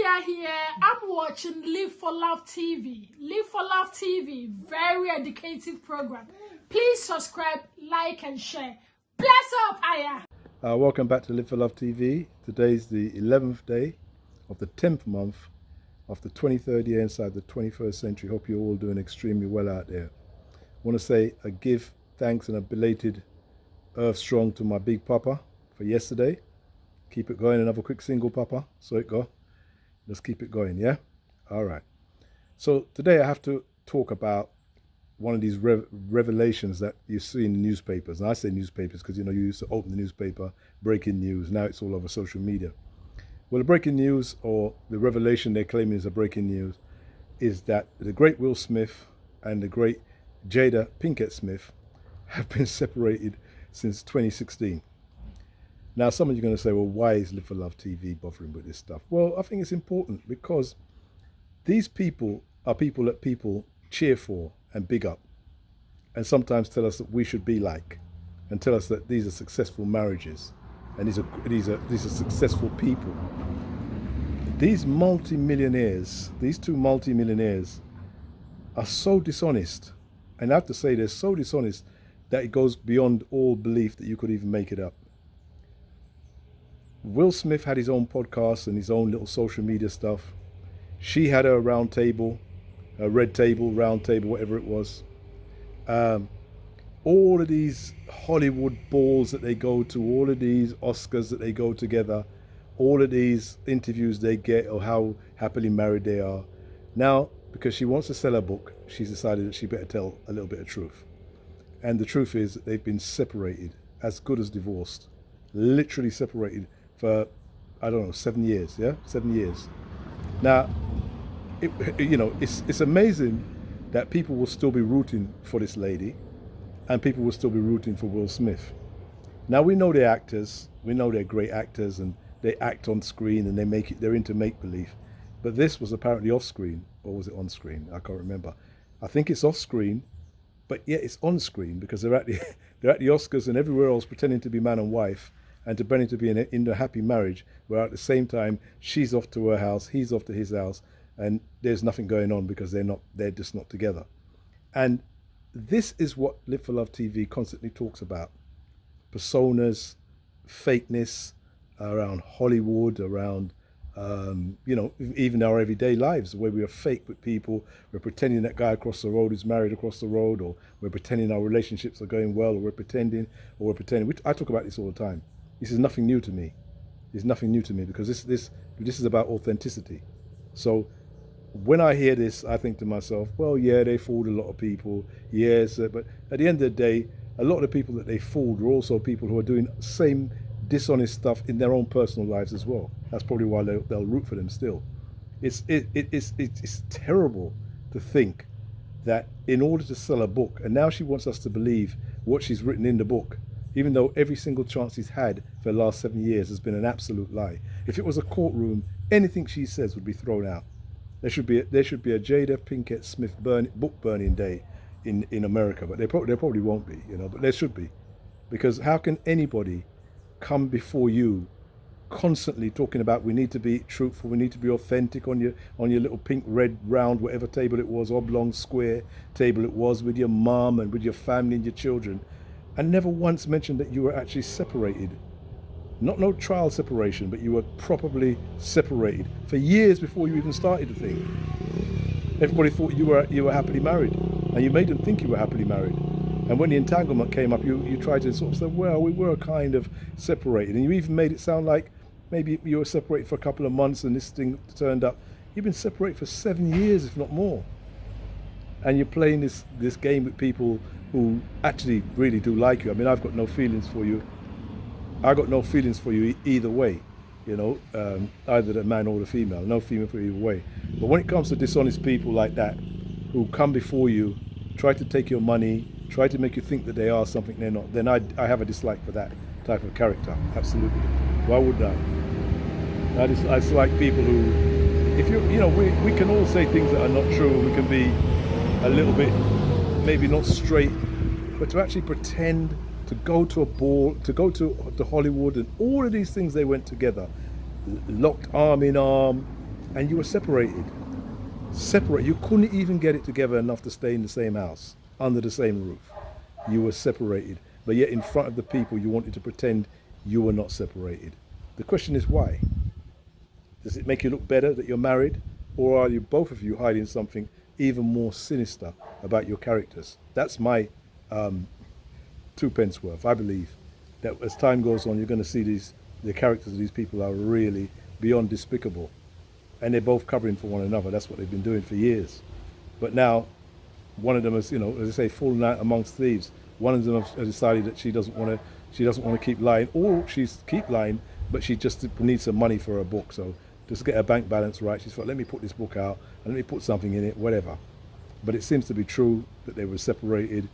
Aya here. I'm watching Live for Love TV. Live for Love TV, very educative program. Please subscribe, like, and share. Bless up, Aya. Welcome back to Live for Love TV. Today's the 11th day of the 10th month of the 23rd year inside the 21st century. Hope you're all doing extremely well out there. I want to say a give thanks and a belated Earth Strong to my big papa for yesterday. Keep it going. Another quick single, papa. So it go. Let's keep it going, yeah? All right. So today I have to talk about one of these revelations that you see in the newspapers. And I say newspapers because, you used to open the newspaper, breaking news. Now it's all over social media. Well, the breaking news, or the revelation they're claiming is a breaking news, is that the great Will Smith and the great Jada Pinkett Smith have been separated since 2016. Now, some of you are going to say, well, why is Live for Love TV bothering with this stuff? Well, I think it's important because these people are people that people cheer for and big up, and sometimes tell us that we should be like, and tell us that these are successful marriages, and these are successful people. These multi-millionaires, these two multi-millionaires, are so dishonest, and I have to say they're so dishonest that it goes beyond all belief that you could even make it up. Will Smith had his own podcast and his own little social media stuff. She had her round table, a red table, round table, whatever it was. All of these Hollywood balls that they go to, all of these Oscars that they go together, all of these interviews they get, or how happily married they are. Now, because she wants to sell her book, she's decided that she better tell a little bit of truth. And the truth is that they've been separated, as good as divorced, literally separated for, I don't know, 7 years, yeah? 7 years. Now, it's amazing that people will still be rooting for this lady, and people will still be rooting for Will Smith. Now, we know they're actors, we know they're great actors, and they act on screen, and they're into make-believe. But this was apparently off-screen, or was it on-screen? I can't remember. I think it's off-screen, but yet it's on-screen, because they're at the Oscars and everywhere else pretending to be man and wife, and pretending to be in a happy marriage, where at the same time, she's off to her house, he's off to his house, and there's nothing going on because they're just not together. And this is what Live for Love TV constantly talks about. Personas, fakeness around Hollywood, around, even our everyday lives, where we are fake with people. We're pretending that guy across the road is married across the road, or we're pretending our relationships are going well, or we're pretending. I talk about this all the time. This is nothing new to me. It's nothing new to me because this is about authenticity. So when I hear this, I think to myself, well, yeah, they fooled a lot of people. Yes, but at the end of the day, a lot of the people that they fooled were also people who are doing same dishonest stuff in their own personal lives as well. That's probably why they'll root for them still. It's terrible to think that in order to sell a book, and now she wants us to believe what she's written in the book, even though every single chance he's had for the last 7 years has been an absolute lie. If it was a courtroom, anything she says would be thrown out. There should be a Jada Pinkett Smith book burning day in America, but there probably won't be, but there should be. Because how can anybody come before you constantly talking about we need to be truthful, we need to be authentic on your little pink, red, round, whatever table it was, oblong, square table it was, with your mom and with your family and your children, and never once mentioned that you were actually separated. No trial separation, but you were properly separated for years before you even started the thing. Everybody thought you were happily married, and you made them think you were happily married. And when the entanglement came up, you tried to sort of say, well, we were kind of separated, and you even made it sound like maybe you were separated for a couple of months and this thing turned up. You've been separated for 7 years, if not more. And you're playing this game with people who actually really do like you. I mean, I've got no feelings for you. I got no feelings for you either way, either the man or the female. No feeling for you either way. But when it comes to dishonest people like that, who come before you, try to take your money, try to make you think that they are something they're not, then I have a dislike for that type of character. Absolutely. Why would I? I dislike people who, if we can all say things that are not true. We can be a little bit, maybe not straight, but to actually pretend to go to a ball, to go to Hollywood, and all of these things they went together, locked arm in arm, and you were separated. Separate. You couldn't even get it together enough to stay in the same house, under the same roof. You were separated, but yet in front of the people you wanted to pretend you were not separated. The question is why? Does it make you look better that you're married, or are you both of you hiding something even more sinister about your characters? That's my two pence worth. I believe that as time goes on, you're going to see the characters of these people are really beyond despicable, and they're both covering for one another. That's what they've been doing for years. But now, one of them is, as I say, fallen out amongst thieves. One of them has decided that she doesn't want to keep lying, or she's keep lying, but she just needs some money for her book. So just to get her bank balance right, she's thought, let me put this book out and let me put something in it, whatever. But it seems to be true that they were separated.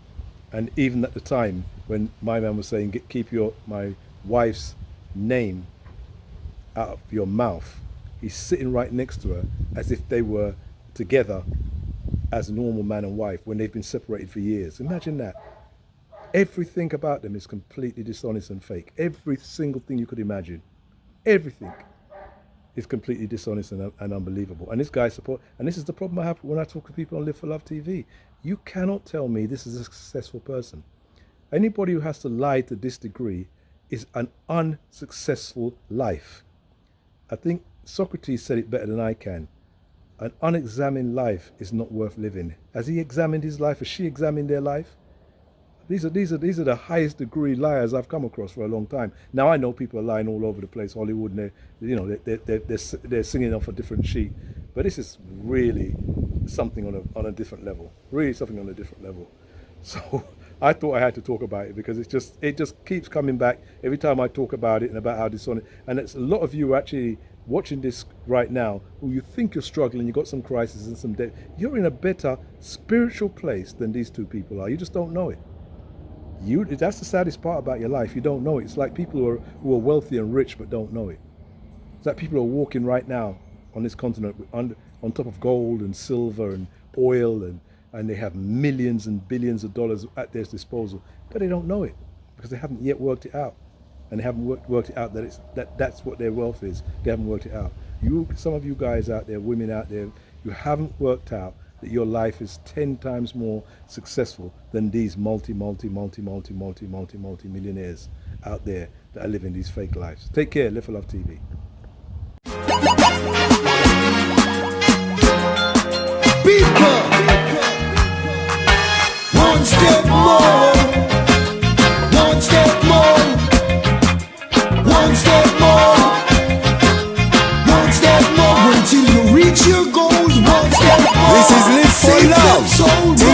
And even at the time when my man was saying, keep my wife's name out of your mouth, he's sitting right next to her as if they were together as a normal man and wife when they've been separated for years. Imagine that. Everything about them is completely dishonest and fake. Every single thing you could imagine. Everything is completely dishonest and unbelievable. And this guy and this is the problem I have when I talk to people on Live for Love TV. You cannot tell me this is a successful person. Anybody who has to lie to this degree is an unsuccessful life. I think Socrates said it better than I can. An unexamined life is not worth living. Has he examined his life? Has she examined their life? These are the highest degree liars I've come across for a long time. Now I know people are lying all over the place, Hollywood, and they're singing off a different sheet. But this is really something on a different level. Really something on a different level. So I thought I had to talk about it because it just keeps coming back every time I talk about it and about how dishonest. And it's a lot of you actually watching this right now who you think you're struggling, you've got some crisis and some debt. You're in a better spiritual place than these two people are. You just don't know it. That's the saddest part about your life. You don't know it. It's like people who are wealthy and rich but don't know it. It's like people who are walking right now on this continent on top of gold and silver and oil and they have millions and billions of dollars at their disposal, but they don't know it because they haven't yet worked it out. And they haven't worked it out that's what their wealth is. They haven't worked it out. Some of you guys out there, women out there, you haven't worked out that your life is 10 times more successful than these multi-millionaires out there that are living these fake lives. Take care. Live for Love TV. People, one step more, one step more, one step more, one step more until you reach your goals. One step more. This is Live for Love TV.